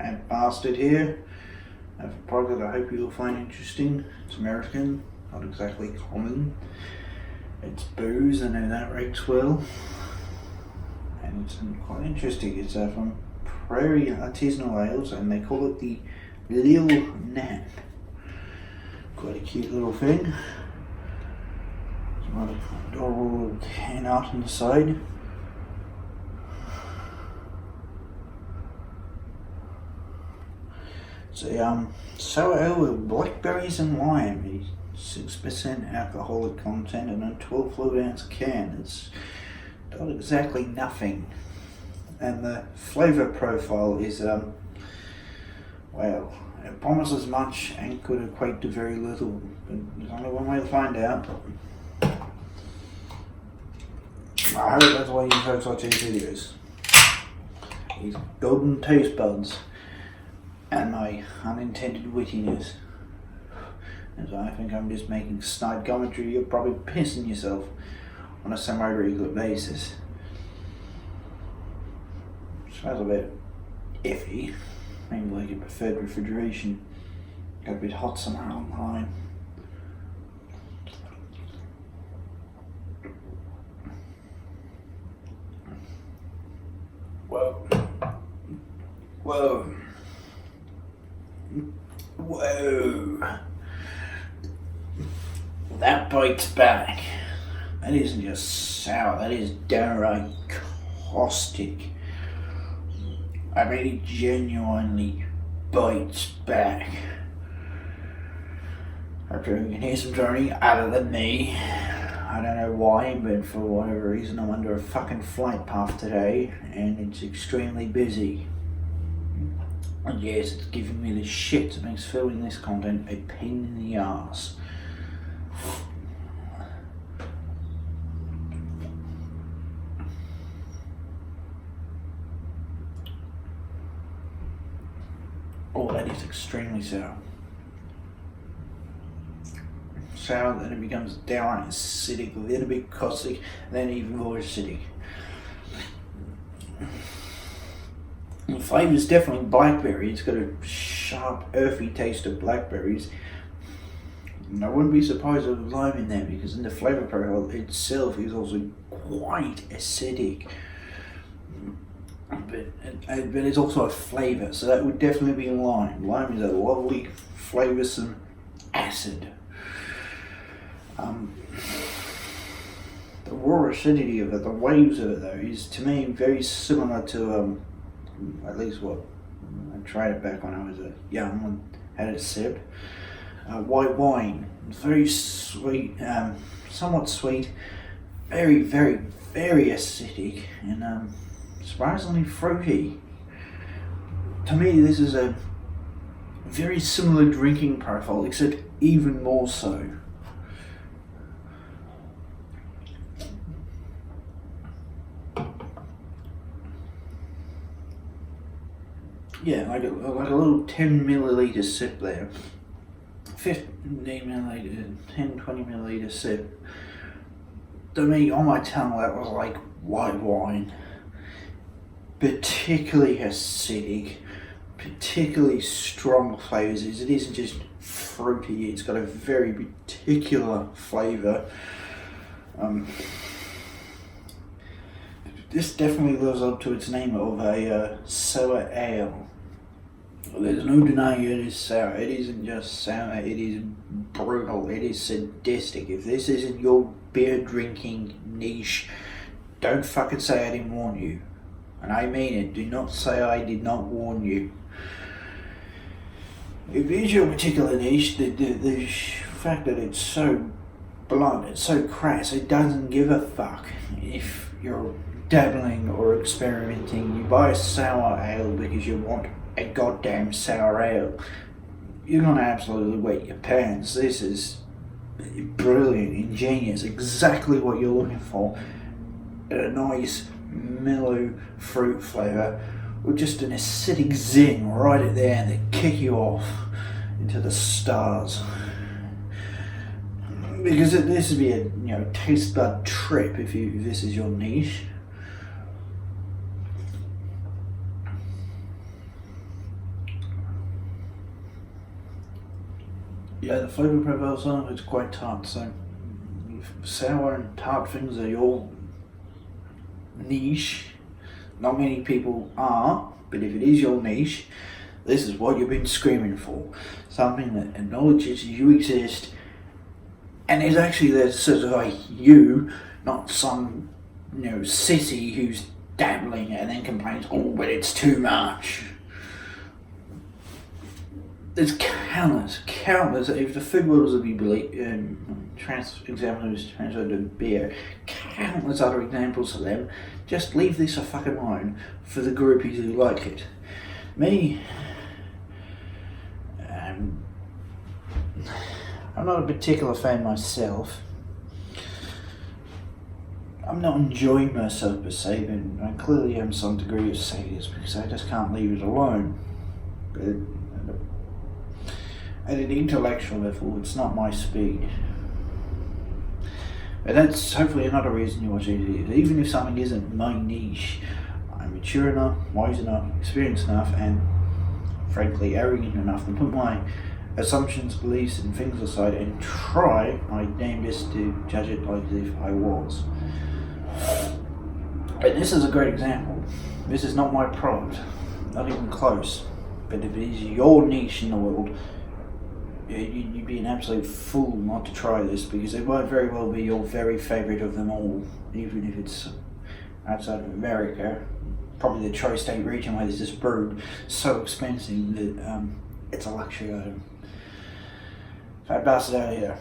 and bastard here. I have a product that I hope you'll find interesting. It's American, not exactly common. It's booze, I know that rates well. And it's quite interesting. It's from Prairie artisanal ales, and they call it the Lil Nap. Quite a cute little thing. Some adorable little can art on the side. It's a sour ale with blackberries and lime. 6% alcoholic content and a 12 fluid ounce can. It's not exactly nothing. And the flavour profile is, well, it promises much and could equate to very little. But there's only one way to find out. I hope that's why you folks watch these videos. These golden taste buds and my unintended wittiness. As I think I'm just making snide commentary, you're probably pissing yourself on a semi-regular basis. Smells a bit iffy, maybe like a preferred refrigeration. Got a bit hot somehow on mine. Whoa. Whoa. Whoa. That bites back. That isn't just sour, that is downright caustic. I mean, it genuinely bites back. I'm sure you can hear some droning other than me. I don't know why, but for whatever reason I'm under a fucking flight path today and it's extremely busy. And yes, it's giving me the shit that makes filming this content a pain in the arse. Oh, that is extremely sour. Sour, then it becomes downright acidic, then a bit caustic, then even more acidic. The flavour is definitely blackberry. It's got a sharp, earthy taste of blackberries. And I wouldn't be surprised if there was lime in there, because in the flavour profile itself is also quite acidic. But it's also a flavour, so that would definitely be lime. Lime is a lovely, flavoursome acid. The raw acidity of it, the waves of it though, is to me very similar to, at least what, I tried it back when I was young and had a sip. White wine, very sweet, somewhat sweet, very, very, very acidic, and surprisingly fruity. To me, this is a very similar drinking profile, except even more so. Yeah, like a little 10 milliliter sip there. 15 milliliter, 10, 20 milliliter sip. To me, on my tongue, that was like white wine. Particularly acidic, particularly strong flavours. It isn't just fruity, it's got a very particular flavour. This definitely lives up to its name of a sour ale. There's no denying it is sour. It isn't just sour, it is brutal, it is sadistic. If this isn't your beer drinking niche, don't fucking say I didn't warn you. And I mean it, do not say I did not warn you. If it is your particular niche, the fact that it's so blunt, it's so crass, it doesn't give a fuck if you're dabbling or experimenting. You buy a sour ale because you want a goddamn sour ale. You're gonna absolutely wet your pants. This is brilliant, ingenious, exactly what you're looking for. A nice mellow fruit flavour with just an acidic zing right at the end that kick you off into the stars. Because this would be a taste bud trip if this is your niche. Yeah, the flavour profile is quite tart, so if sour and tart things are your niche, not many people are, but if it is your niche, this is what you've been screaming for. Something that acknowledges you exist and is actually there to satisfy you, not some, sissy who's dabbling and then complains, oh, but it's too much. There's countless. If the food was to be examples transferred to beer, countless other examples of them. Just leave this a fucking alone for the groupies who like it. Me, I'm not a particular fan myself. I'm not enjoying myself per se, but I clearly am some degree of sadist because I just can't leave it alone. But at an intellectual level, it's not my speed. But that's hopefully another reason you watch it. Even if something isn't my niche, I'm mature enough, wise enough, experienced enough, and frankly arrogant enough to put my assumptions, beliefs, and things aside and try my damnedest to judge it like as if I was. And this is a great example. This is not my product, not even close. But if it is your niche in the world, you'd be an absolute fool not to try this, because it might very well be your very favourite of them all, even if it's outside of America, probably the tri-state region where this is brewed, so expensive that it's a luxury item. Fat bastard out of here.